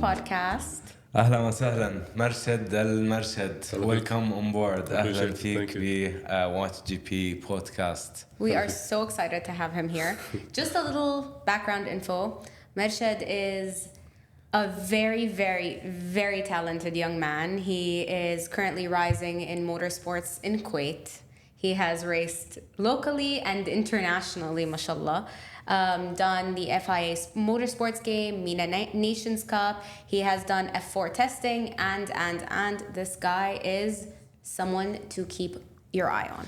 Podcast. أهلا وسهلا مرشد المرشد. Welcome on board. أهلا فيك ب WatchGP Podcast. We are so excited to have him here. Just a little background info. Marshad is a very, very, very talented young man. He is currently rising in motorsports in Kuwait. He has raced locally and internationally, mashallah. Done the FIA Motorsports game, MENA Nations Cup. He has done F4 testing, and this guy is someone to keep your eye on.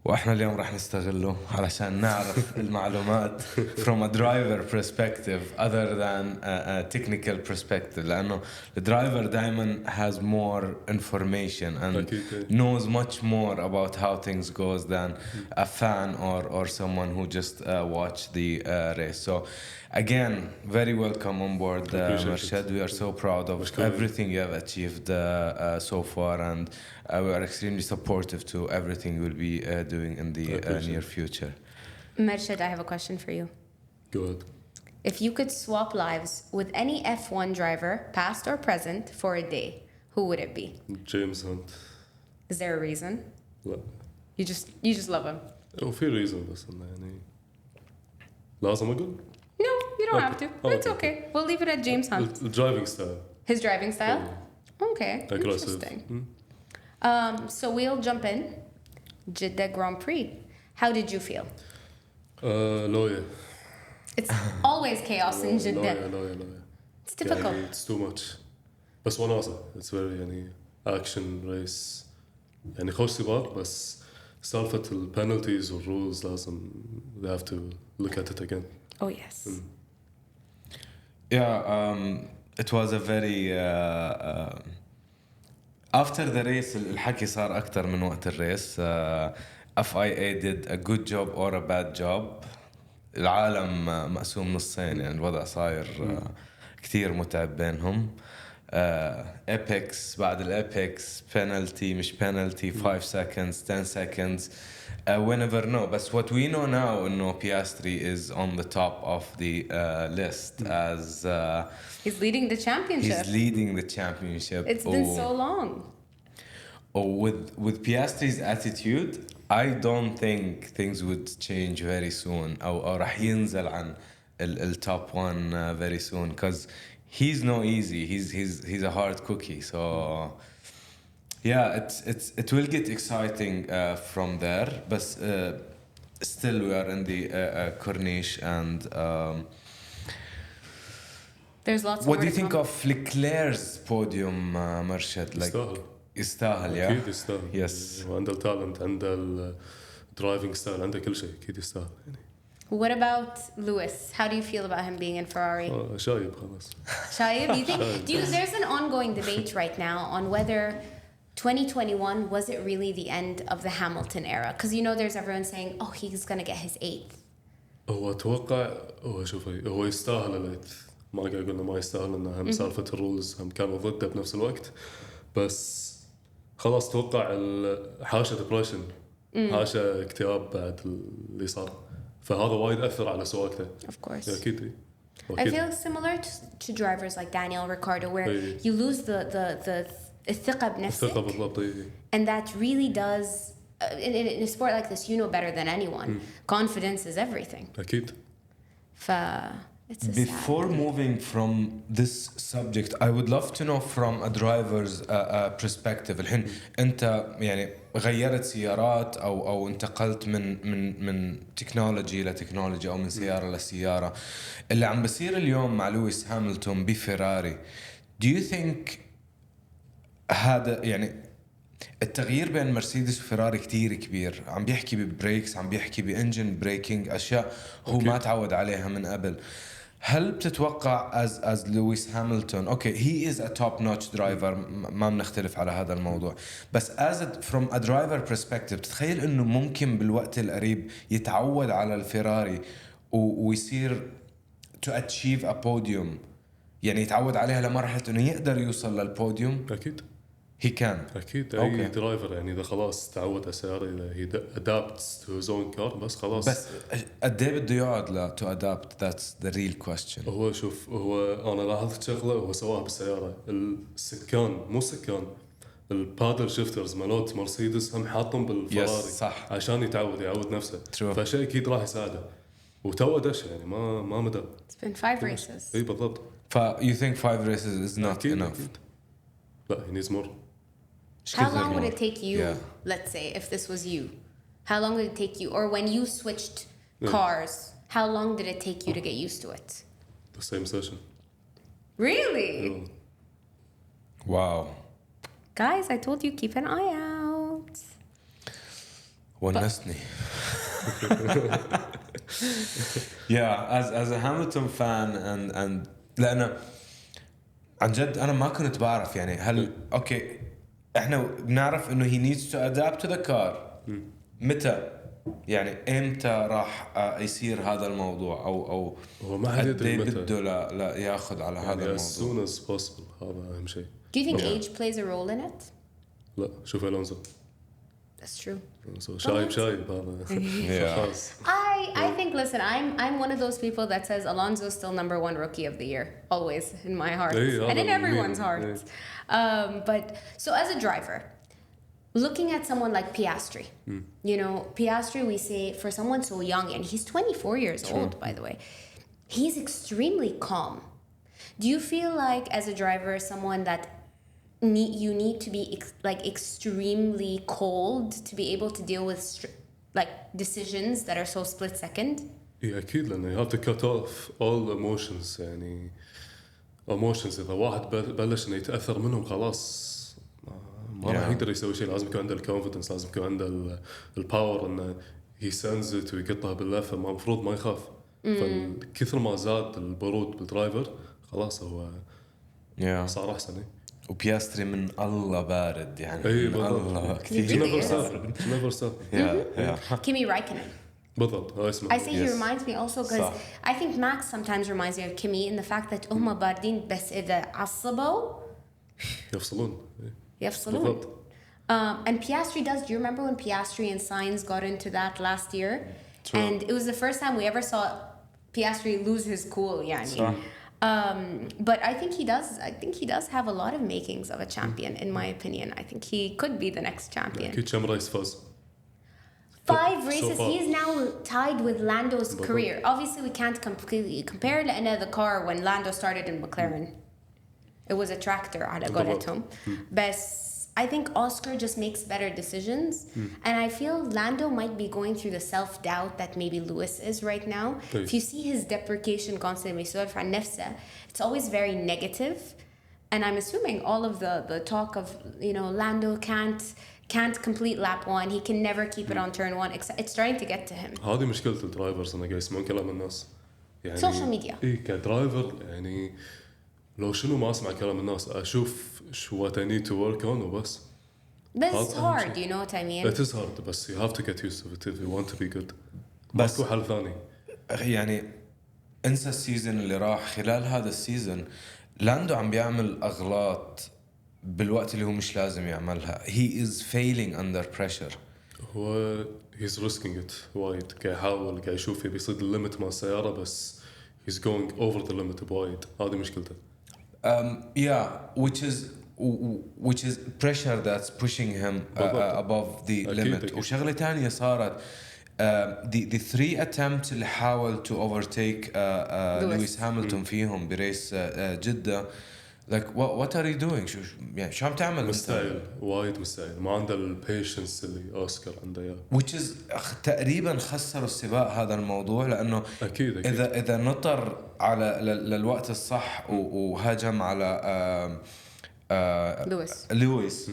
وإحنا اليوم راح نستغله علشان نعرف المعلومات from a driver perspective other than a technical perspective, لأنه the driver دائما has more information and knows much more about how things goes than a fan or someone who just watch the race. So again, very welcome on board, Marshad. We are so proud of everything you have achieved so far, and we are extremely supportive to everything you will be doing in the near future. Marshad, I have a question for you. Go ahead. If you could swap lives with any F1 driver, past or present, for a day, who would it be? James Hunt. Is there a reason? لا. You just love him. في reason بس إنه يعني لازم أقول. No, you don't have to. It's okay. We'll leave it at James Hunt. The driving style. His driving style? Okay. Aggressive. Interesting. So we'll jump in. Jeddah Grand Prix. How did you feel? Lawyer. It's always chaos in Jeddah. Lawyer. It's typical. يعني it's too much. بس وناسة. It's very يعني action race. يعني خوش سباق بس سالفة ال penalties or rules لازم they have to look at it again. Oh yes. Yeah, it was a very after the race الحكي صار أكتر من وقت الريس. FIA did a good job or a bad job. العالم مقسوم نصين، يعني الوضع صاير كتير متعب بينهم. Apex بعد الأبيكس penalty مش penalty 5 seconds 10 seconds. We never know. But what we know now, no, Piastri is on the top of the list as He's leading the championship. He's leading the championship. It's been so long. With Piastri's attitude, I don't think things would change very soon. أو راح ينزل عن ال top one very soon, because he's no easy. He's a hard cookie. So. Yeah, it will get exciting from there, but still we are in the Corniche, and there's lots. What do you think of Leclerc's podium, Marshad? Like يستاهل, yeah. أكيد يستاهل. Yes. عنده التالنت، عنده الدرايفنج ستايل، عنده كل شيء، أكيد يستاهل يعني. What about Lewis? How do you feel about him being in Ferrari? شايب خلاص. شايب? You think? There's an ongoing debate right now on whether 2021 was it really the end of the Hamilton era? Because there's everyone saying, oh, he's gonna get his 8th. هو أتوقع شوفي هو يستاهل الإيث، ما قاعد أقول إنه ما يستاهل، إنه هم سالفة الرولز هم كانوا ضده بنفس الوقت، بس خلاص توقع حاشة ديبريشن، حاشة اكتئاب بعد اللي صار، فهذا وايد أثر على سواقته. Of course. أكيد. I feel similar to drivers like Daniel Ricciardo, where you lose the الثقة بنفسك. And that really does, in a sport like this, you know better than anyone. Confidence is everything. أكيد. It's a Before moving from this subject, I would love to know from a driver's perspective. الحين أنت يعني غيرت سيارات أو انتقلت من تكنولوجي لتكنولوجي أو من سيارة لسيارة. اللي عم بصير اليوم مع لويس هاملتون بفيراري. Do you think هذا يعني التغيير بين مرسيدس وفيراري كتير كبير؟ عم بيحكي ببريكس، عم بيحكي بإنجن بريكينج، أشياء هو ما تعود عليها من قبل. هل بتتوقع as لويس هاملتون he is a top notch driver، ما بنختلف على هذا الموضوع، بس from a driver perspective تتخيل إنه ممكن بالوقت القريب يتعود على الفيراري ويصير to achieve a podium، يعني يتعود عليها لمرحلة إنه يقدر يوصل للبوديوم؟ أكيد. he can. اكيد أوكي. اي درايفر يعني اذا خلاص تعود على السياره اذا هي adapts to his own car بس خلاص. بس قد ايه بده يقعد to adapt? That's the real question. هو شوف هو انا لاحظت شغله هو سواها بالسياره السكان مو سكان البادل شيفترز مالوت مرسيدس هم حاطهم بالفراري صح. عشان يعود نفسه. True. فشيء اكيد راح يساعده وتو دش يعني ما مدى. It's been 5 races. اي بالضبط. You think 5 races is not أكيد enough? أكيد. لا he needs more. How long would it take you, let's say, if this was you? How long would it take you? Or when you switched cars, how long did it take you to get used to it? The same session. Really? Wow. Guys, I told you, keep an eye out. ونسني. as a Hamilton fan and لأنه عن جد أنا ما كنت بعرف يعني هل أوكي إحنا بنعرف إنه he needs to adapt to the car. متى يعني إمتى راح يصير هذا الموضوع أو هو ما حد يدري متى. بده لا ياخذ على هذا يعني as الموضوع. soon as possible هذا أهم شيء. Do you think age plays a role in it? لا شوف ألونزو. That's true. شايب هذا. خلاص. I think, listen, I'm one of those people that says Alonso's still number 1 rookie of the year, always in my heart, and in everyone's heart. But so as a driver, looking at someone like Piastri, you know, Piastri, we say for someone so young, and he's 24 years old, by the way, he's extremely calm. Do you feel like as a driver, someone that you need to be like extremely cold to be able to deal with like decisions that are so split second? إيه أكيد لأنه you have to cut off all emotions يعني emotions إذا واحد بلش إنه يتأثر منهم خلاص ما راح يقدر يسوي شيء. لازم يكون عنده الكونفيدنس لازم يكون عنده الباور إنه he sends it ويقطها باللفة ما المفروض ما يخاف. فكثر ما زاد البرود بالدرايفر خلاص هو صار أحسن. وبياستري من الله بارد يعني أي من الله كثير. never stop. Kimi Räikkönen. بالضبط هاي اسمه. I say he reminds me also because I think Max sometimes reminds me of Kimi in the fact that هم باردين بس إذا عصبوا يفصلون. بالضبط. And Piastri does. Do you remember when Piastri and Sainz got into that last year? True. And it was the first time we ever saw Piastri lose his cool, yani. But I think he does have a lot of makings of a champion, in my opinion. I think he could be the next champion. كم رئيس فاز؟ 5 races. He is now tied with Lando's career. Obviously, we can't completely compare the car when Lando started in McLaren. It was a tractor على قولتهم. But I think Oscar just makes better decisions. And I feel Lando might be going through the self-doubt that maybe Lewis is right now. If you see his deprecation constantly, it's always very negative. And I'm assuming all of the talk of, you know, Lando can't complete lap 1. He can never keep it on turn 1. It's starting to get to him. هذه مشكلة الدرايفرز أنا قاعد يسمعون كلام الناس. يعني سوشيال ميديا. إيه كدرايفر يعني لو شنو ما أسمع كلام الناس أشوف what I need to work on وبس. But it's hard, you know what I mean? It is hard, but you have to get used to it if you want to be good. بس ماكو حل ثاني. يعني انسى السيزن اللي راح. خلال هذا السيزن لاندو عم بيعمل أغلاط بالوقت اللي هو مش لازم يعملها. He is failing under pressure. هو he's risking it وايد. قاعد يحاول قاعد يشوف يبي يصيد الليمت مع السيارة بس he's going over the limit بوايد. هذه مشكلته. which is pressure that's pushing him above the limit. وشغلة تانية صارت the 3 attempts اللي حاول to overtake لويس هامilton فيهم بريس جدة. like what are you doing شو عم تعمل؟ مستعجل وايد مستعجل ما عنده البيشنس اللي أوسكار عنده إياه. which is تقريبا خسروا السباق هذا الموضوع لأنه أكيد. إذا نطر على للوقت الصح وهاجم على لويس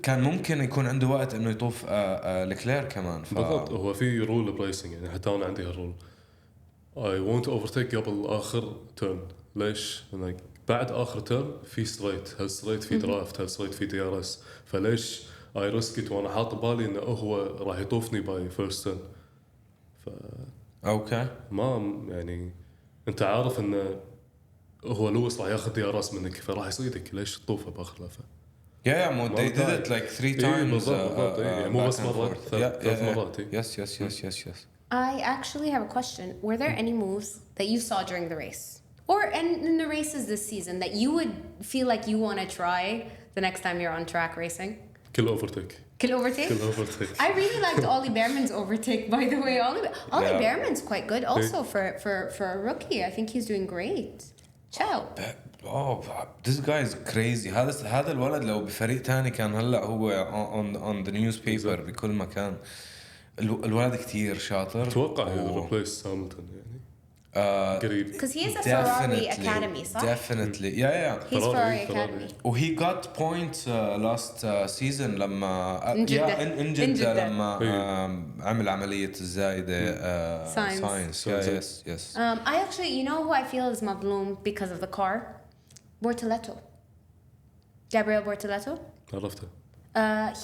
كان ممكن يكون عنده وقت إنه يطوف لكلير كمان. بالضبط. هو في رول برايسنج يعني حتى أنا عندي هالرول I won't overtake قبل آخر تيرن. ليش؟ بعد آخر تيرن في ستريت هالستريت في درافت هالستريت في DRS فليش I risk it وأنا حاط بالي إنه هو راح يطوفني باي فيرست تيرن. أوكي ما يعني أنت عارف إنه هو لويس راح ياخذ DRS منك فراح يصيدك ليش تطوفه بآخر لفة. they did it like 3 times. مو بس مرة 3 مرات. Yes. I actually have a question. Were there any moves that you saw during the race? Or in the races this season that you would feel like you want to try the next time you're on track racing? كل overtake. Kill overtake? I really liked Ollie Behrman's overtake, by the way. Ollie Behrman's quite good also for a rookie. I think he's doing great. Ciao. This guy is crazy. هذا الولد لو بفريق تاني كان هلا هو on the newspaper بكل مكان. الولد كتير شاطر. توقع replace Hamilton يعني. قريب. Because he is a Ferrari Academy, صح? Definitely. Yeah. He's Ferrari Academy. He got points last season لما in Jeddah لما عمل عملية الزايدة science. Yes. I actually, you know who I feel is مظلوم because of the car? Bortoleto. Gabriel Bortoleto. عرفته.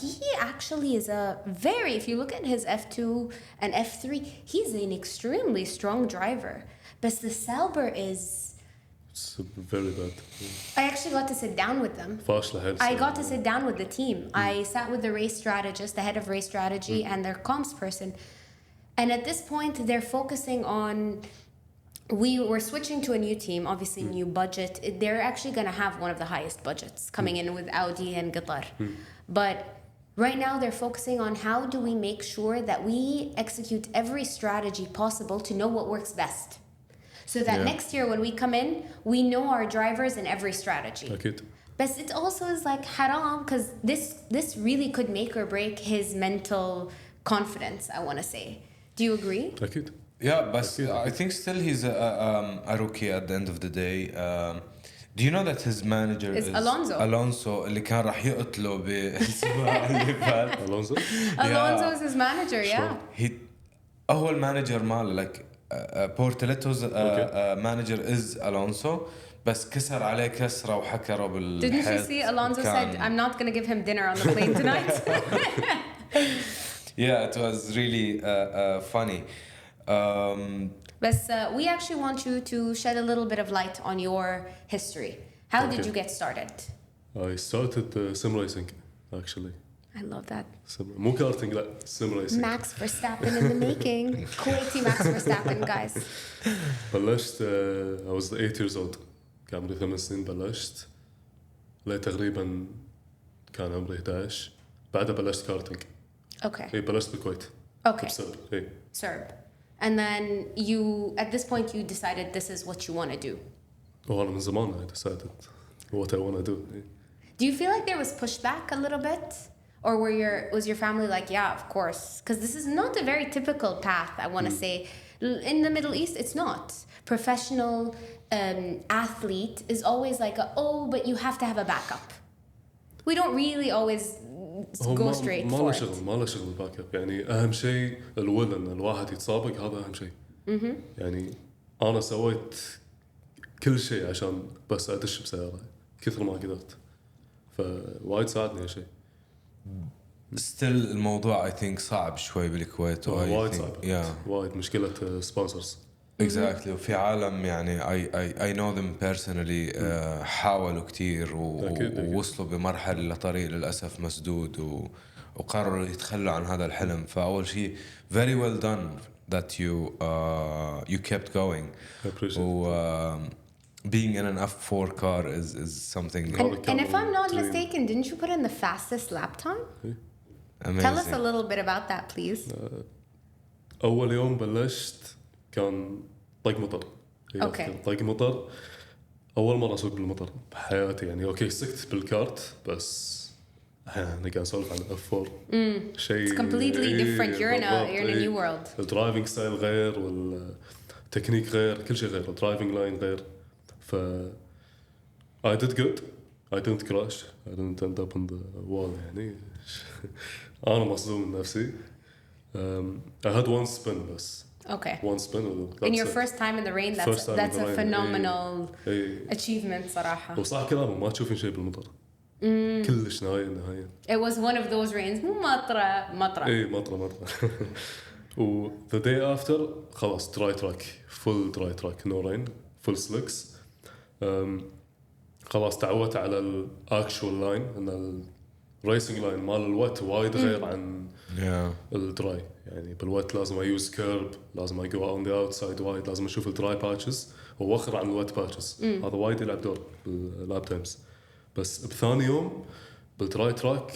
He actually is if you look at his F2 and F3, he's an extremely strong driver. But the Sauber is... It's very bad. I actually got to sit down with them. I got to sit down with the team. I sat with the race strategist, the head of race strategy, and their comms person. And at this point, they're focusing on... We were switching to a new team, obviously new budget. They're actually going to have one of the highest budgets coming in with Audi and Qatar. But right now they're focusing on how do we make sure that we execute every strategy possible to know what works best. So that next year when we come in, we know our drivers in every strategy. أكيد. But it also is like haram because this really could make or break his mental confidence, I want to say. Do you agree? أكيد. Yeah, but I think still he's a rookie at the end of the day. Do you know that his manager is Alonso اللي كان راح يقتله بالسباق اللي فات. Alonso is his manager, yeah. هو المانجر ماله like Bortoletto's manager is Alonso بس كسر عليه كسرة وحكره بالحيط. Didn't you see Alonso said I'm not going to give him dinner on the plane tonight? Yeah, it was really funny. But we actually want you to shed a little bit of light on your history. How did you get started? I started sim racing actually. I love that. مو karting لا sim racing. Max Verstappen in the making. Kuwaiti Max Verstappen, guys. بلشت I was 8 years old. كان عمري 8 سنين بلشت. تقريبا كان عمري 11. بعدها بلشت karting. Okay. بلشت بالكويت. Okay. Serb. And then at this point you decided this is what you want to do. وأنا من زمان I decided what I want to do. Do you feel like there was pushback a little bit? Or was your family like, yeah, of course? Because this is not a very typical path, I want to say. In the Middle East, it's not. Professional athlete is always like, but you have to have a backup. We don't really always go straight for it. ما له شغل باك اب يعني أهم شيء الولن الواحد يتسابق هذا أهم شيء. يعني أنا سويت كل شيء عشان بس أدش بسيارة كثر ما قدرت فوايد ساعدني هالشيء. Still الموضوع I think صعب شوي بالكويت. وايد صعب. وايد مشكلة sponsors. Exactly. وفي عالم يعني I know them personally حاولوا كتير ووصلوا بمرحلة لطريق للأسف مسدود وقرروا يتخلوا عن هذا الحلم. فأول شيء very well done that you kept going. I appreciate it. Being in an F4 car is something. And if I'm not mistaken, didn't you put in the fastest lap time? Amazing. Tell us a little bit about that, please. أول يوم بلشت كان طق مطر. طق مطر. أول مرة أسوق بالمطر بحياتي يعني. أوكي سكت بالكارت بس أنا قاعد أسولف عن F4. شيء. It's completely different. You're in a new world. الدرايفنج ستايل غير والتكنيك غير كل شيء غير. الدرايفنج لاين غير. I did good. I didn't crash. I didn't end up on the wall يعني. أنا مصدوم من نفسي. I had one spin بس. Okay. One spin. In your first time in the rain, that's a phenomenal achievement صراحة. وصح كلامه ما تشوفين شيء بالمطر. كلش نهاية. It was one of those rains. مو مطرة. مطرة. و the day after خلاص dry track, full dry track, no rain, full slicks. خلاص تعودت على الاكشوال لاين ان الريسنج لاين مال الوت وايد غير عن الدراي. يعني بالوت لازم ايوز كيرب، لازم اي جو اون ذا اوتسايد وايد، لازم اشوف الدراي باتشز واوخر عن الوت باتشز. هذا وايد يلعب دور باللاب تايمز. بس بثاني يوم بالدراي تراك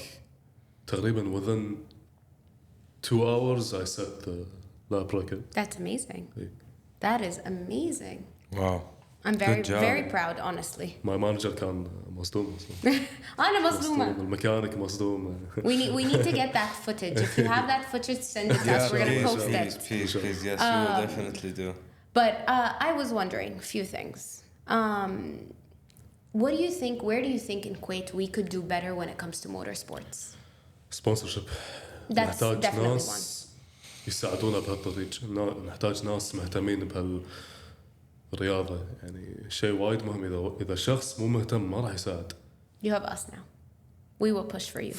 تقريبا within 2 hours I set the lap record. That's amazing. That is amazing. Wow. I'm very proud, honestly. My manager كان مصدوم. أنا مصدومة. الميكانيك مصدوم. We need to get that footage. If you have that footage, send it to us. We're gonna post it. Please, yes, you will definitely do. But I was wondering a few things. What do you think? Where do you think in Kuwait we could do better when it comes to motorsports? Sponsorship. That's definitely one. يساعدونا بهالطريق. نحتاج ناس مهتمين بالرياضة. يعني شيء وايد مهم. إذا شخص مو مهتم ما راح يساعد. You have us now. We will push for you.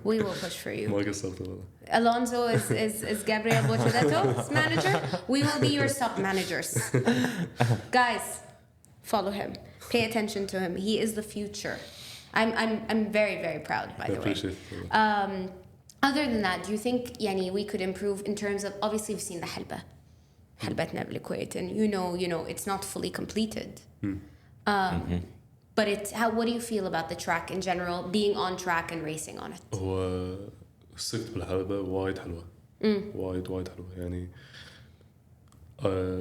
We will push for you. ما قصرت والله. Alonso is Gabriel Bochadeto's manager. We will be your sub managers. Guys, follow him. Pay attention to him. He is the future. I'm very proud, by the way. Other than that, do you think we could improve in terms of, obviously we've seen the حلبتنا بالكويت, and you know it's not fully completed. But what do you feel about the track in general, being on track and racing on it? هو سكت بالحلبة وايد حلوة. وايد حلوة. يعني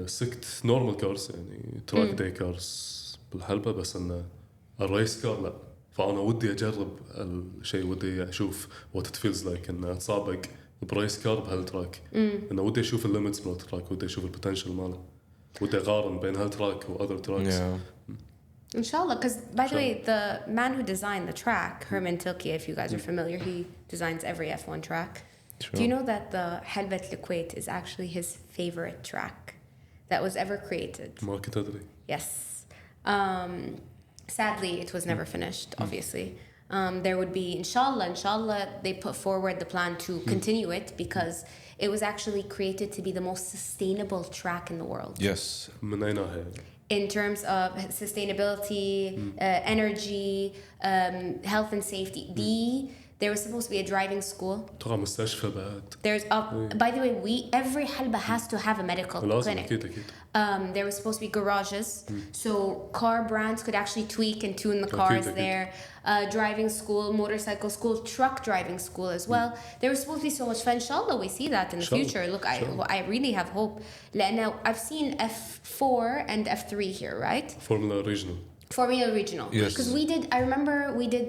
سكت نورمال كارز يعني تراك داي كارز بالحلبة, بس انه الريس كار لا. فانا ودي اجرب الشيء, ودي اشوف what it feels like ان اتسابق بريس كار بهالتراك. انه ودي اشوف الليمتس مال التراك, ودي اشوف البوتنشل ماله, ودي اقارن بين هالتراك واذر تراكس. Inshallah, because by the way, the man who designed the track, Herman Tilke, if you guys are familiar, he designs every F1 track. Sure. Do you know that the Halbat Kuwait is actually his favorite track that was ever created? ما كنت أدري. Yes. Sadly, it was never finished, obviously. There would be, inshallah, they put forward the plan to continue it because it was actually created to be the most sustainable track in the world. Yes. من أي ناحية؟ In terms of sustainability, energy, health and safety. There was supposed to be a driving school. ترى مستشفى بعد. There's by the way, every halba has to have a medical clinic. أكيد. There was supposed to be garages, so car brands could actually tweak and tune the cars there. Driving school, motorcycle school, truck driving school as well. There was supposed to be so much fun. Inshallah, we see that in the future. Look, I really have hope. Now I've seen F4 and F3 here, right? Formula Regional. Yes. Because I remember we did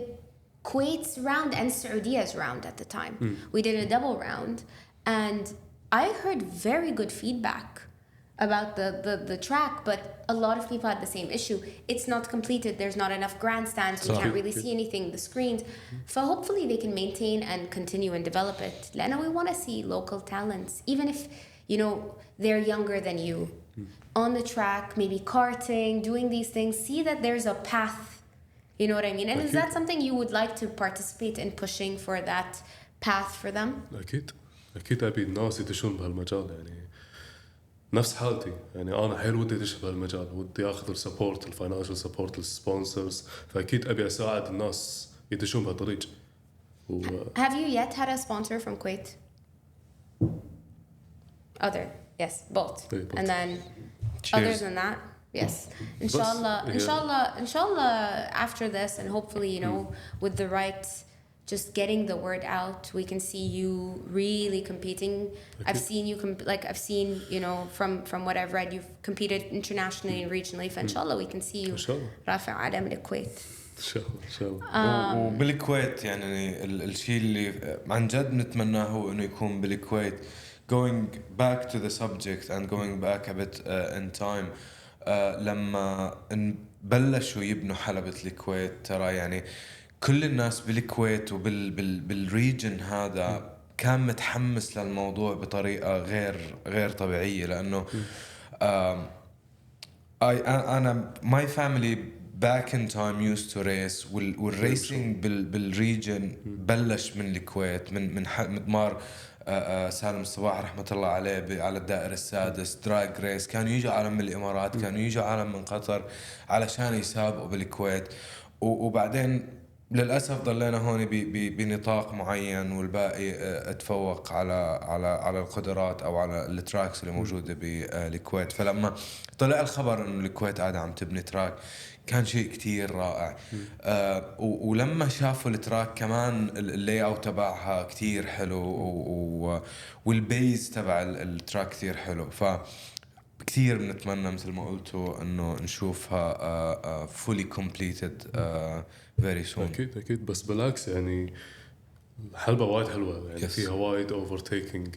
Kuwait's round and Saudia's round at the time. We did a double round, and I heard very good feedback about the track, but a lot of people had the same issue. It's not completed. There's not enough grandstands. We can't really see anything. The screens. So hopefully they can maintain and continue and develop it. Lana, we want to see local talents, even if they're younger than you, on the track, maybe karting, doing these things. See that there's a path. You know what I mean? And is that something you would like to participate in, pushing for that path for them? أكيد أبي الناس يدشون بهالمجال. يعني نفس حالتي, يعني أنا حيل ودي أدش بهالمجال, ودي أخذ السبورت, الفاينانشال سبورت, السبونسرز, فأكيد أبي أساعد الناس يدشون بهالطريق. Have you yet had a sponsor from Kuwait? Yes, both. And then, other than that, yes. Inshallah, after this, and hopefully, with the right, just getting the word out, we can see you really competing. Okay. I've seen from what I've read, you've competed internationally and regionally. Inshallah, we can see you رافع علم الكويت. إن شاء الله. وبالكويت يعني الشيء اللي عن جد نتمناه هو إنه يكون بالكويت. Going back to the subject and going back a bit in time. لما بلشوا يبنوا حلبة الكويت, ترى يعني كل الناس بالكويت بالريجن هذا كان متحمس للموضوع بطريقة غير طبيعية, لأنه أنا my family back in time used to race, والريسينج بالريجن بلش من الكويت, من مضمار سالم الصباح رحمة الله عليه على الدائري السادس دراج ريس، كانوا يجوا عالم من الإمارات، كانوا يجوا عالم من قطر علشان يسابقوا بالكويت. وبعدين للأسف ضلينا هون بنطاق معين، والباقي تفوق على القدرات أو على التراكس اللي موجودة بالكويت. فلما طلع الخبر إنه الكويت قاعدة عم تبني تراك كان شيء كتير رائع. ولما شافوا التراك كمان اللي اوت تبعها كتير حلو، والبيز تبع التراك كتير حلو. ف كثير بنتمنى مثل ما قلتوا انه نشوفها fully completed very soon. اكيد بس بالعكس يعني حلبة وايد حلوة يعني Yes. فيها وايد overtaking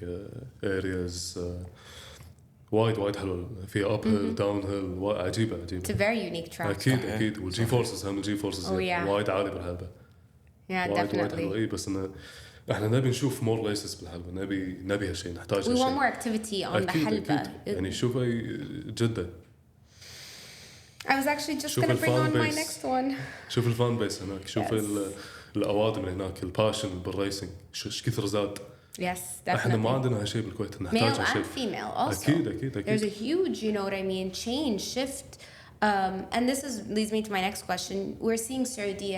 areas وايد حلوة، فيها up hill down hill عجيبة. It's a very unique track. اكيد والجي فورسز هم الجي فورسز وايد عالي بالحلبة. Yeah, وايد definitely. حلوة. اي بس احنا نبي نشوف more races بالحلبة، نبي هالشيء، نحتاج We هالشيء. want more activity on the حلبة. يعني شوف جدة. I was actually just going to bring on my next one. شوف الفان بيس هناك، شوف الأوادم اللي هناك، الباشن بالريسنج ايش كثر زاد. Yes, definitely. احنا ما عندنا هالشيء بالكويت، نحتاج Male هالشيء. and female also. أكيد. There's a huge, you know what I mean, change, shift. And this leads me to my next question. We're seeing Saudi,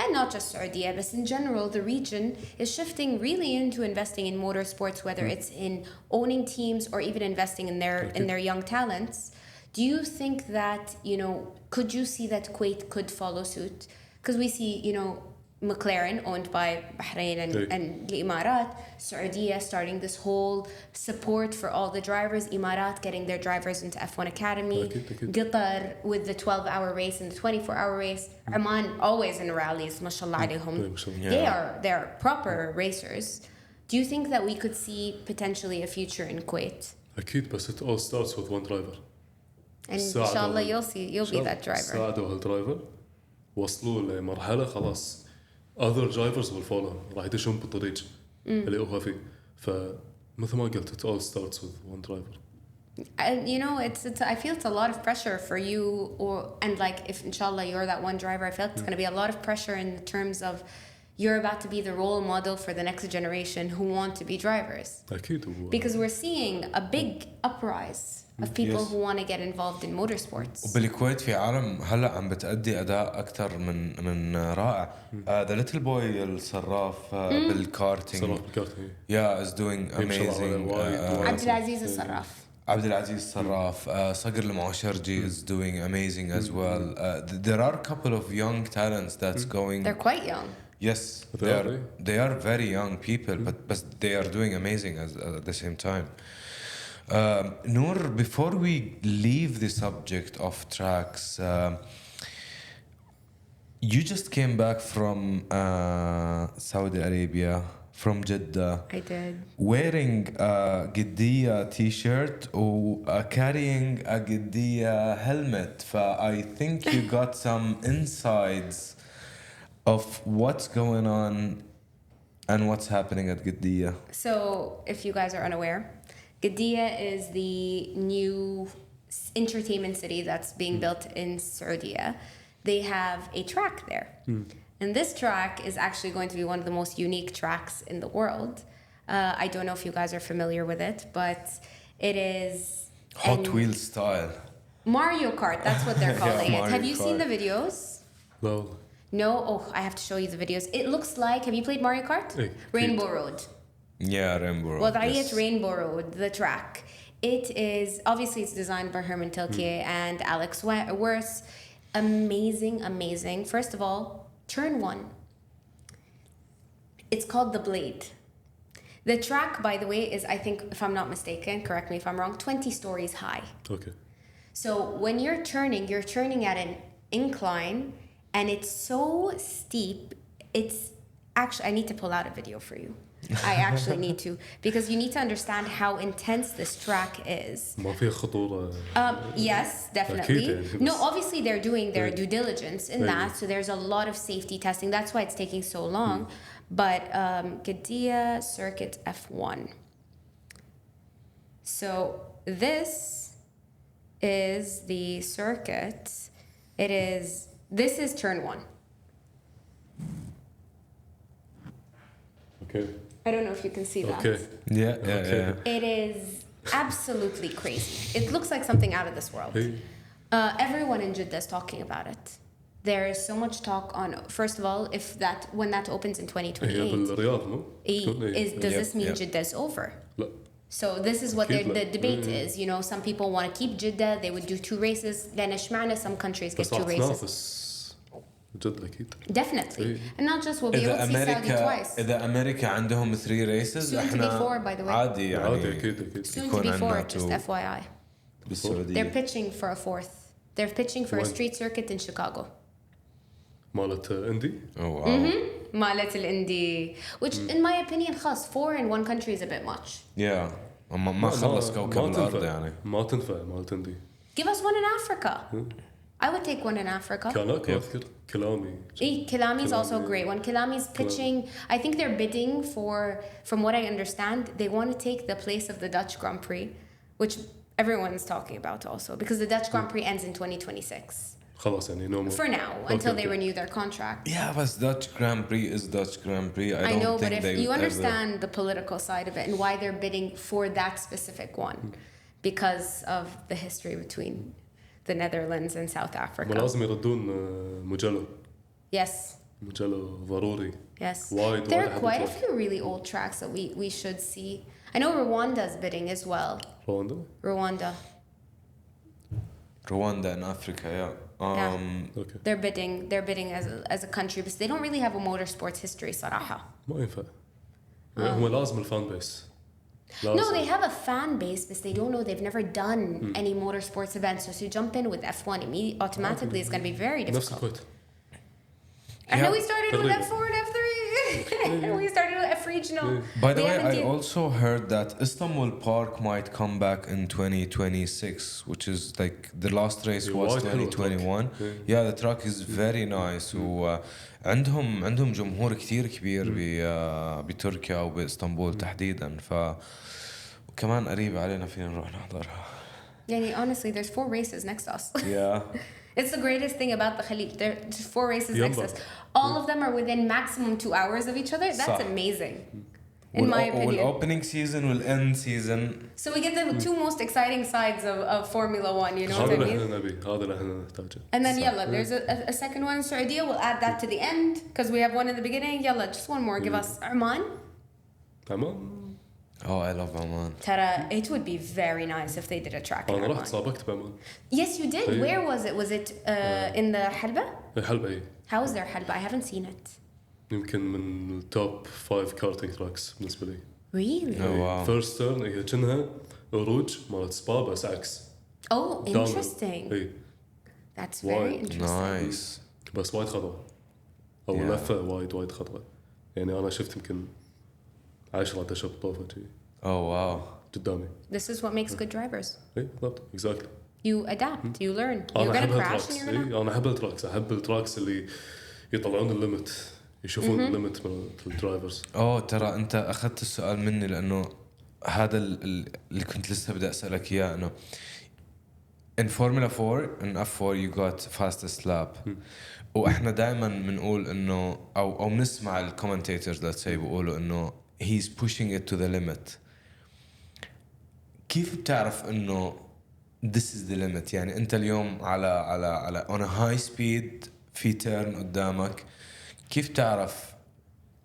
and not just Saudi, but in general, the region is shifting really into investing in motorsports, whether it's in owning teams or even investing in their young talents. Do you think that, you know, could you see that Kuwait could follow suit? Because we see, you know, McLaren owned by Bahrain and the Emirat, Saudi starting this whole support for all the drivers, Emirat getting their drivers into F1 Academy, Qatar with the 12-hour race and the 24-hour race, Oman always in rallies, mashallah alayhum. They are proper racers. Do you think that we could see potentially a future in Kuwait? أكيد بس it all starts with one driver. And inshallah you'll be that driver. ساعدوا هالدرايفر وصلوا لمرحلة خلاص other drivers will follow، راح يدشون بالطريق اللي هو فيه. فمثل ما قلت it all starts with one driver. And you know, I feel it's a lot of pressure for you, and like if inshallah you're that one driver, I feel it's going to be a lot of pressure in terms of you're about to be the role model for the next generation who want to be drivers. أكيد. Because we're seeing a big uprise of people who want to get involved in motorsports. وبالكويت في عالم هلا عم بتأدي أداء أكثر من رائع. The little boy الصراف بالكارتينج is doing amazing. عبد العزيز الصراف. عبد العزيز الصراف. صقر المعشرجي is doing amazing as well. There are a couple of young talents that's going. They're quite young. Yes, they are very young people, but they are doing amazing at the same time. Noor, before we leave the subject of tracks, you just came back from Saudi Arabia, from Jeddah. I did. Wearing a Qiddiya t-shirt or carrying a Qiddiya helmet. I think you got some insights of what's going on and what's happening at Qiddiya. So, if you guys are unaware, Qiddiya is the new entertainment city that's being built in Saudi. They have a track there. And this track is actually going to be one of the most unique tracks in the world. I don't know if you guys are familiar with it, but it is... Hot Wheels style. Mario Kart, that's what they're calling it. Have you seen the videos? No. No? Oh, I have to show you the videos. It looks like... Have you played Mario Kart? Rainbow Road. Yeah, Rainbow Road. Well, yes. Rainbow Road, the track. It is... Obviously, it's designed by Herman Tilke and Alex Wirth. Amazing. First of all, turn 1. It's called The Blade. The track, by the way, is, I think, if I'm not mistaken, correct me if I'm wrong, 20 stories high. Okay. So when you're turning at an incline, and it's so steep. It's actually, I need to pull out a video for you. I actually need to, because you need to understand how intense this track is. ما فيها خطورة. Yes, definitely. No, obviously they're doing their due diligence in that, so there's a lot of safety testing. That's why it's taking so long. But Qiddiya Circuit F1. So this is the circuit. This is turn 1. Okay. I don't know if you can see that. Okay. yeah. It is absolutely crazy. It looks like something out of this world. Hey. Everyone in Jeddah is talking about it. There is so much talk on, first of all, when that opens in 2028, بالرياض مو؟ does this mean Yep. Jeddah is over? لا. So this is what أكيد the لا. debate is. You know, some people want to keep Jeddah. They would do 2 races. Then اشمعنى some countries get بس 2 راح races. تنافس جد أكيد. Definitely. And not just we'll be able to see Saudi twice. إذا أمريكا عندهم 3 races Soon to be احنا 4, by the way. عادي يعني عادي أكيد. Soon to يكون be 4, عندنا just two. FYI. بالسعودية. They're pitching for a 4th. They're pitching for a When? street circuit in Chicago. مالت إندي. Oh wow. مالت الإندي. Which in my opinion خلاص 4 in one country is a bit much. Yeah. ما خلص كوكب الأرض يعني. ما تنفع مالت إندي. Give us one in Africa. I would take one in Africa. كانك أذكر كلامي. Kilami is also a Kilami. great one. Kilami's pitching. I think they're bidding for, from what I understand, they want to take the place of the Dutch Grand Prix, which everyone's talking about also, because the Dutch Grand Prix ends in 2026. خلاص يعني no more. For now, until they okay. renew their contract. Yeah, but Dutch Grand Prix is Dutch Grand Prix. I know, but think if they you would understand the political side of it and why they're bidding for that specific one, because of the history between the Netherlands and South ما Africa. لازم يردون مجلو. Yes. مجلو ضروري. Yes. وايد There وايد are quite a أحب few really old tracks that we should see. I know Rwanda's bidding as well. رواندا. Rwanda in Africa, yeah. Okay. They're bidding as a country, but they don't really have a motorsports history صراحة. ما ينفع. هم لازم الفان بيس. لازم. No, they have a fan base, but they don't know. They've never done any motorsports events. So if you jump in with F1, automatically it's going to be very نفس difficult. الكويت. I know Yeah. we started with F4 and F3. We started with F regional. By the We way, haven't I even- also heard that Istanbul Park might come back in 2026, which is like the last race Yeah, was wide hill 2021. track. Yeah, the track is very nice. وعندهم جمهور كثير كبير بتركيا وبإسطنبول تحديدا. وكمان قريب علينا فينا نروح نحضرها. Yani, honestly, there's 4 races next to us. Yeah. It's the greatest thing about the Khalid. There's 4 races next to us. Yamba. All of them are within maximum 2 hours of each other. That's صح. amazing, in my opinion. والopening season والend season. So we get the 2 most exciting sides of Formula 1, you know what I هذا اللي mean? احنا نبي هذا اللي احنا نحتاجه. And then yalla, there's a second one in Saudi. We'll add that to the end because we have one in the beginning. Yalla, just one more. Give us Oman. تمام. Oh, I love Oman. Tara, it would be very nice if they did a track in أنا رحت Oman. سابقت بعمان. Yes, you did. Yeah. Where was it? Was it in the Halba? حلبة هي. How is their Halba? I haven't seen it. يمكن من التوب 5 كارتينج تراكس بالنسبة لي. Really? Oh, wow. فيرست تيرن هي كأنها عروج مالت سبا بس عكس. Oh, interesting. اي That's very Why? interesting. Nice. بس وايد خضرة. أو Yeah. لفة وايد خضرة. يعني أنا شفت يمكن 10 دشة طوفة شي Oh, wow. قدامي. This is what makes good drivers. اي بالضبط exactly. You adapt, you learn. You're أنا gonna أحب crash and التراكس. you're gonna. اي أنا أحب التراكس. أحب التراكس اللي يطلعون الليمت يشوفون الليمت من الدرايفرز. ترى انت اخذت السؤال مني لانه هذا اللي كنت لسه بدي اسالك اياه انه in Formula 4 in F4 you got fastest lap واحنا دائما بنقول انه او بنسمع الكومنتيتورز let's say بيقولوا انه he's pushing it to the limit. كيف بتعرف انه this is the limit؟ يعني انت اليوم على on a high speed في turn قدامك، كيف تعرف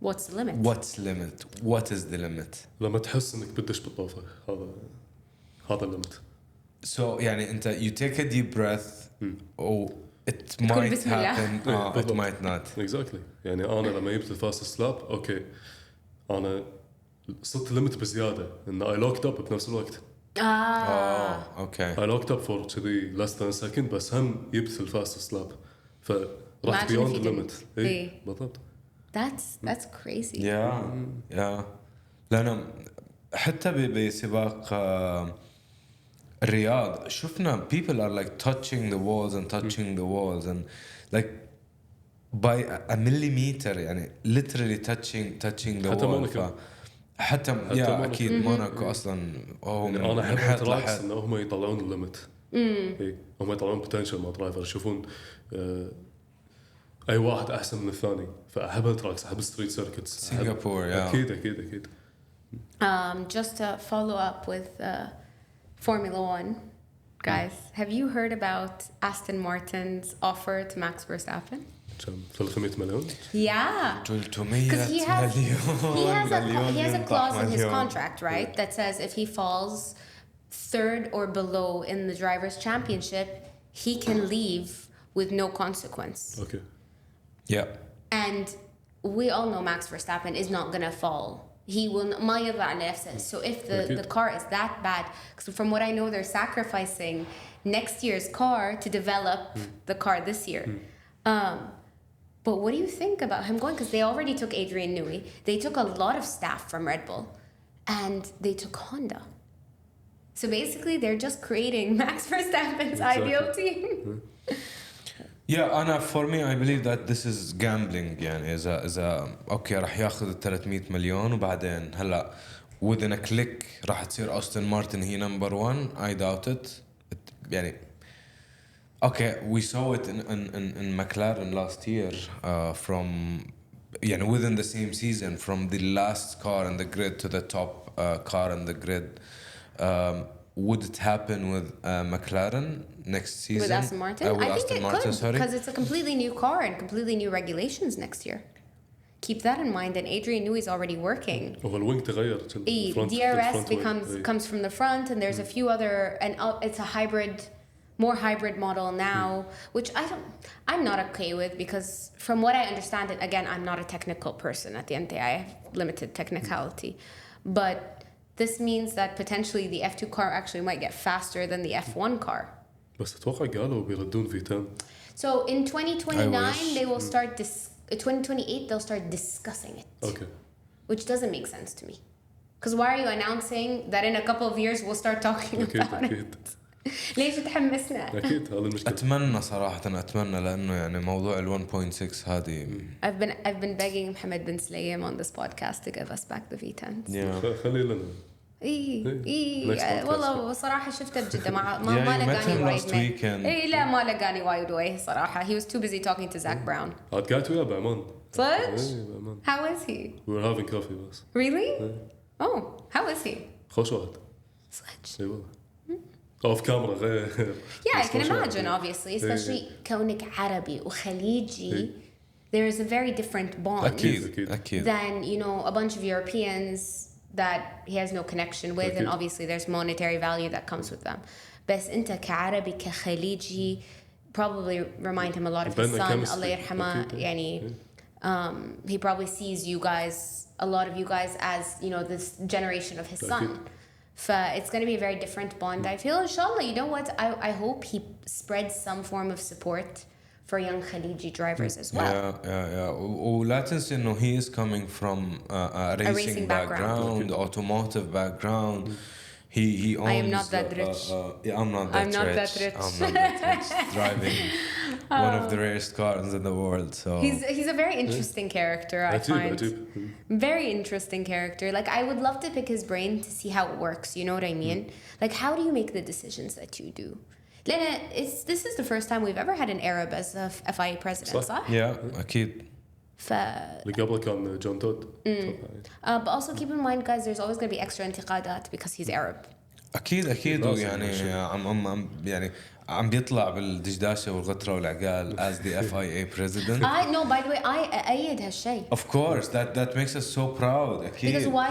What's the limit? what is the limit؟ لما تحس انك بدش بالطوفة هذا الليمت. So يعني انت you take a deep breath or it تقول might بسم الله. happen it بالضبط. might not. exactly. يعني انا لما جبت الفاست سلاب اوكي انا صرت ليمت بزياده ان اي لوكت اب بنفس الوقت. Okay. اي لوكت اب فور كذي less than a second بس هم جبت الفاست سلاب فرحت Imagine بيوند if you الليمت. didn't. اي بالضبط. That's crazy. Yeah. لأنه حتى بسباق الرياض شفنا people are like touching the walls and like by a millimeter يعني literally touching the حتى wall. موناكو. حتى موناكو. أكيد موناكو أصلا هو يعني انا احب حيط التراكس لحيط. انه هم يطلعون الليمت. اي هم يطلعون بوتنشل مع درايفر يشوفون اي واحد احسن من الثاني فاحب التراكس احب ستريت سيركتس سنغافورة اكيد Just to follow up with Formula One, guys, have you heard about Aston Martin's offer to Max Verstappen? كم 300 مليون Yeah. 300 Because he has a clause in his مليون. contract, right, that says if he falls third or below in the drivers' championship, he can leave with no consequence. اوكي Yeah. And we all know Max Verstappen is not gonna fall. He will ما يضع نفسه. So if the car is that bad, because from what I know, they're sacrificing next year's car to develop the car this year. But what do you think about him going? Because they already took Adrian Newey. They took a lot of staff from Red Bull. And they took Honda. So basically, they're just creating Max Verstappen's ideal team. Yeah, أنا for me I believe that this is gambling يعني إذا أوكي راح ياخذ 300 مليون وبعدين هلا within a click راح تصير أستون مارتن هي number one. I doubt it. يعني okay, we saw it in McLaren last year from يعني within the same season from the last car in the grid to the top car in the grid. Would it happen with McLaren next season? With Aston Martin? I think it could, because it's a completely new car and completely new regulations next year. Keep that in mind. And Adrian Newey is already working. هو الوينج تغير DRS comes from the front, and there's a few other, and it's a more hybrid model now, which I'm not okay with, because from what I understand it, again, I'm not a technical person at the end of the day. I have limited technicality, but this means that potentially the F2 car actually might get faster than the F1 car. بس اتوقع قالوا بيردون V10. So in 2029 they will start 2028 they'll start discussing it. Okay. Which doesn't make sense to me. Because why are you announcing that in a couple of years we'll start talking about أكيد. it? ليش تحمسنا؟ أكيد هذا المشكلة. أتمنى صراحة أتمنى لأنه يعني موضوع ال 1.6 هذه. I've been begging Mohammed bin Slayem on this podcast to give us back the V10s. Yeah. خلي لنا. والله صراحة شفته بجدة ما لقاني وايد لا ما لقاني وايد وجه صراحة. He was too busy talking to Zach Brown. عاد قاعد وياه بعمان. صدق؟ بعمان. How is he? We were having coffee بس. Really? Oh, how is he? خوش واحد. صدق؟ اي والله. اوف كاميرا غير. Yeah, I can imagine obviously, especially كونك عربي وخليجي. There is a very different bond أكيد. than, you know, a bunch of Europeans that he has no connection with, and obviously there's monetary value that comes with them. بس أنت كعربي كخليجي probably remind him a lot of his son. الله يرحمه. يعني he probably sees you guys, a lot of you guys, as, you know, this generation of his son. It's going to be a very different bond. I feel, inshallah, you know what? I hope he spreads some form of support for young Khaliji drivers as well. Yeah. ولا تنسى إنه he is coming from a racing background, automotive background. He owns. I am not that rich. I'm not that rich. Driving one of the rarest cars in the world. So he's a very interesting character. I find very interesting character. Like, I would love to pick his brain to see how it works. You know what I mean? Like, how do you make the decisions that you do? Lena, this is the first time we've ever had an Arab as a FIA president, صح? Yeah, أكيد. اللي قبله كان جون تود. But also keep in mind, guys, there's always going to be extra انتقادات because he's Arab. أكيد ويعني يعني عم بيطلع بالدشداشة والغترة والعقال as the FIA president. No, by the way, I أيد هالشيء. Of course, that makes us so proud. أكيد. Because why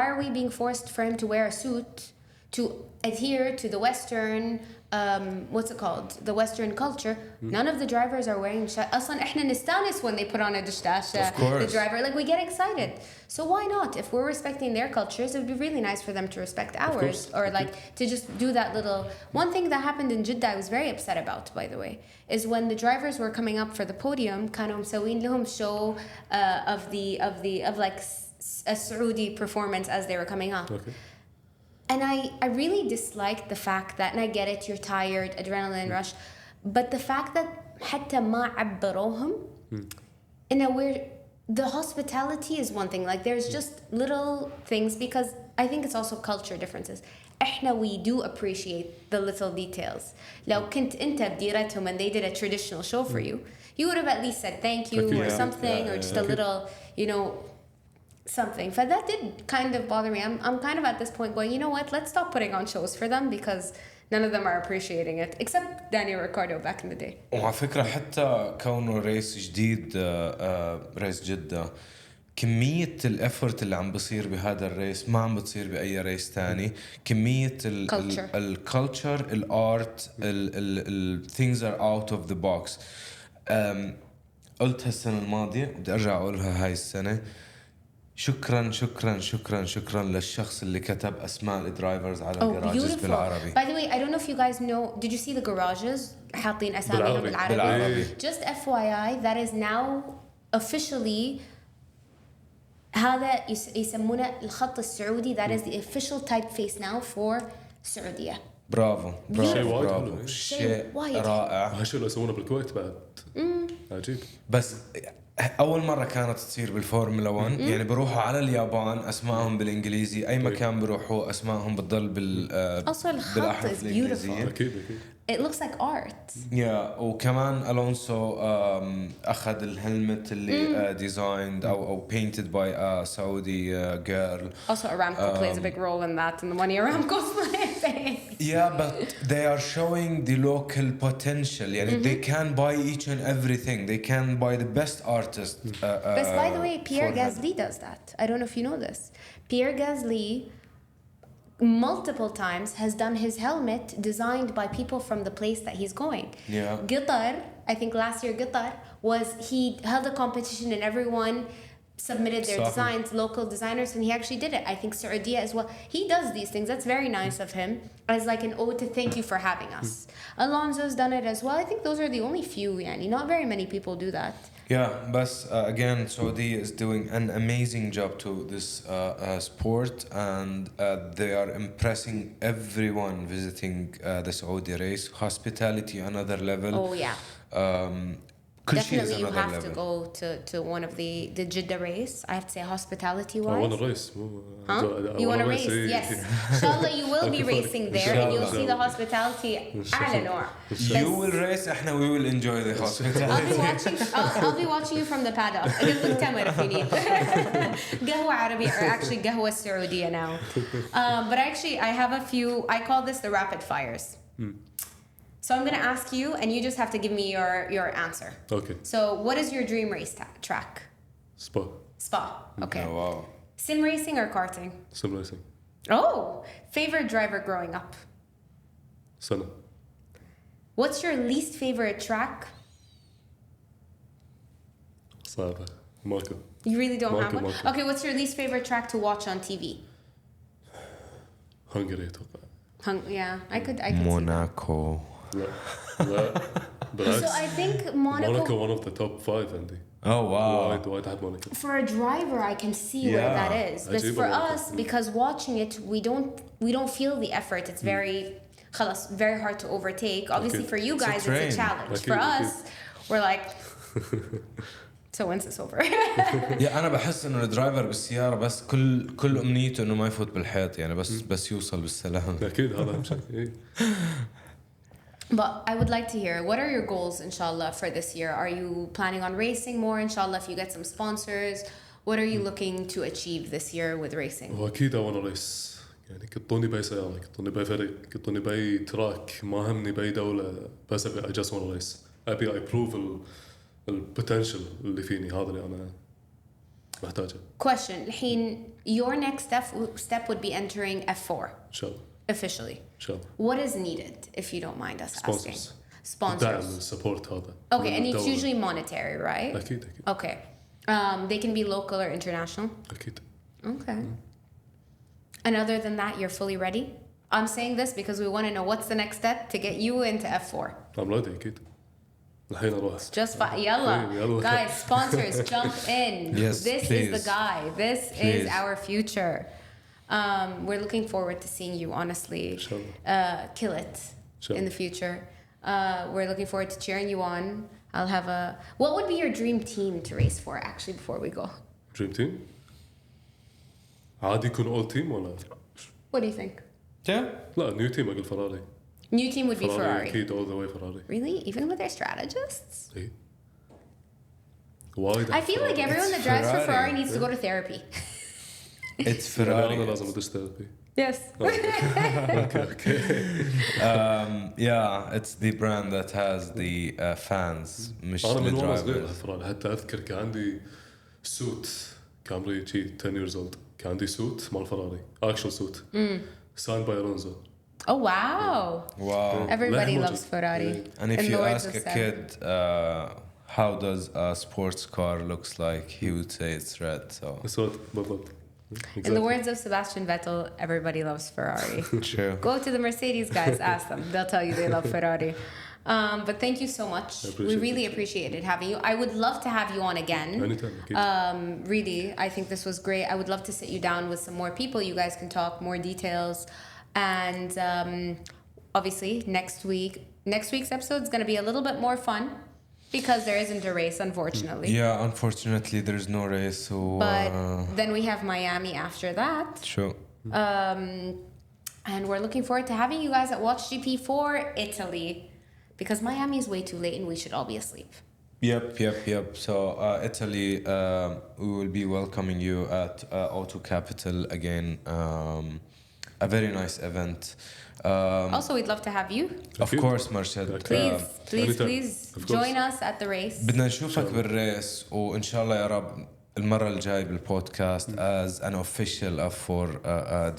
are we being forced for him to wear a suit to adhere to the Western what's it called? The Western culture. None of the drivers are wearing أصلاً إحنا نستانس when they put on a دشداشة. Of course. The driver, like, we get excited. So why not? If we're respecting their cultures, it would be really nice for them to respect ours, or like to just do that little. One thing that happened in Jeddah I was very upset about, by the way, is when the drivers were coming up for the podium. كانوا مسوين لهم show of like a Saudi performance as they were coming up. Okay. And I really disliked the fact that, and I get it, you're tired, adrenaline rush, but the fact that حتى ما عبروهم in a weird, the hospitality is one thing, like there's just little things, because I think it's also culture differences. we do appreciate the little details. لو كنت أنت بديرتهم and they did a traditional show for you, you would have at least said thank you or Yeah. something, or just a little, you know, something. But that did kind of bother me. I'm kind of at this point going, you know what? Let's stop putting on shows for them because none of them are appreciating it, except Daniel Ricciardo back in the day. وعلى فكرة حتى كونه ريس جديد ريس جدة كمية الافورت اللي عم بصير بهذا الريس ما عم بتصير بأي ريس تاني كمية الكالتشر الارت ال things are out of the box قلت هالسنة الماضية بدي أرجع أقولها هاي السنة شكرا شكرا شكرا شكرا للشخص اللي كتب أسماء الدرايفرز على الجراجز بالعربي. By the way, I don't know if you guys know, did you see the garages حاطين أساميهم بالعربي. Just FYI, that is now officially هذا يسمونه الخط السعودي. That is the official typeface now for السعودية. برافو برافو شيء رائع. هالشيء اللي يسوونه بالكويت بعد عجيب. بس أول مرة كانت تصير بالفورمولا 1 يعني بروحوا على اليابان أسمائهم بالإنجليزي أي مكان بروحوا أسمائهم بتضل بالأحرف الإنجليزية. أكيد. It looks like art. Yeah, وكمان ألونسو أخذ الهلمت اللي designed أو painted by a Saudi girl. Also, Aramco plays a big role in that, and the money Aramco's playing. Yeah, but they are showing the local potential. يعني they can buy each and everything. They can buy the best artist. But by the way, Pierre Gasly does that. I don't know if you know this. Pierre Gasly multiple times has done his helmet designed by people from the place that he's going. Yeah. Qatar, I think last year Qatar he held a competition and everyone submitted their designs, local designers, and he actually did it. I think Saudi as well. He does these things. That's very nice of him as like an ode to thank you for having us. Alonso's done it as well. I think those are the only few, yani. Not very many people do that. Yeah, but again, Saudi is doing an amazing job to this sport, and they are impressing everyone visiting the Saudi race. Hospitality, another level. Oh yeah. Definitely, you have to go to one of the Jeddah race. I have to say, hospitality-wise. I want to race. You want to race? Yes. Inshallah, you will be racing there, and you'll see the hospitality. Noor. You will race, we will enjoy the hospitality. I'll be watching you from the paddock. أقول لك تمر if you need. قهوة عربية, or actually قهوة سعودية now. But actually, I have a few. I call this the rapid fires. So I'm going to ask you, and you just have to give me your answer. Okay. So what is your dream race track? Spa. Okay. Oh, wow. Sim racing or karting? Sim racing. Oh, favorite driver growing up? Senna. What's your least favorite track? صعبة. Monaco. You really don't have one? Monaco. Okay, what's your least favorite track to watch on TV? Hungary أتوقع. Yeah, I could Monaco. لا بالعكس. So I think Monaco one of the top 5 عندي. Oh wow. وايد أحب Monaco. for a driver I can see where that is, but for us, because watching it we don't feel the effort. It's very hard to overtake. Obviously for you guys it's a challenge. For us we're like so when's this over? يا أنا بحس إنه الدرايفر بالسيارة بس كل أمنيته إنه ما يفوت بالحيط يعني بس يوصل بالسلام. أكيد هذا أهم شيء. But I would like to hear, what are your goals, inshallah, for this year? Are you planning on racing more, inshallah, if you get some sponsors? What are you looking to achieve this year with racing? وأكيد أنا ريس يعني كنتوني باي سيارة كنتوني باي فريق كنتوني باي تراك ما همني باي دولة بس أبي I just want to race أبي I prove البوتنشل اللي فيني هذا اللي أنا محتاجه. Question, الحين your next step would be entering F4. إن شاء الله. Officially. Sure. What is needed, if you don't mind us asking? Sponsors. دعم السبورت هذا. Okay, and it's usually monetary, right? أكيد. Okay. They can be local or international? أكيد. Okay. And other than that, you're fully ready? I'm saying this because we want to know what's the next step to get you into F4. I'm ready أكيد. الحين أروح. Just يلا. Guys, sponsors, jump in. Yes, this please. is the guy. This Please. is our future. We're looking forward to seeing you, honestly, kill it in the future. We're looking forward to cheering you on. I'll have what would be your dream team to race for, actually, before we go? Dream team? عادي يكون all team ولا؟ What do you think? Yeah. لا new team أقول Ferrari. New team would be Ferrari. أكيد all the way Ferrari. Really? Even with their strategists? إيه. وايد I feel like everyone that drives for Ferrari. Ferrari needs to go to therapy. It's يعني انا Ferrari. لازم ادش ثيرابي. Yes. اوكي. Yeah, it's the brand that has the fans, مش انا the من وانا صغير drivers. فراري حتى اذكر كان عندي سوت كان عمري شي 10 years old كان عندي سوت مال فراري اكشن سوت signed by Alonso. Oh wow. Wow. Everybody لا، loves Ferrari. And if In you the words ask of a Sam. kid, how does a sports car looks like, he would say it's red. So اسود بالضبط. In the words of Sebastian Vettel, everybody loves Ferrari. true. Go to the Mercedes guys, ask them. They'll tell you they love Ferrari. But thank you so much. We really appreciated having you. I would love to have you on again. Anytime, أكيد. Really, I think this was great. I would love to sit you down with some more people. You guys can talk more details. And obviously, next week's episode is going to be a little bit more fun because there isn't a race, unfortunately. Yeah, unfortunately, there's no race. So, But then we have Miami after that. sure. And we're looking forward to having you guys at WatchGP for Italy because Miami is way too late and we should all be asleep. Yep. So, Italy, we will be welcoming you at Auto Capital again. A very nice event. Also, we'd love to have you. Of course, Marshad. Please Of course. join us at the race. بدنا نشوفك بالريس وإن شاء الله يا رب المرة الجاي بالبودكاست as an official F4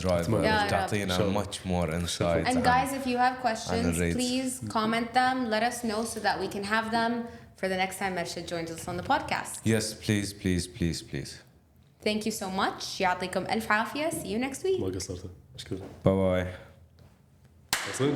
driver يا رب. تعطينا Sure. much more insights. And guys, if you have questions, the rates. please comment them. Let us know so that we can have them for the next time Mershad joins us on the podcast. Yes, please. Thank you so much. يعطيكم ألف عافية. See you next week. ما قصرت مشكلة. Bye bye. أصلاً.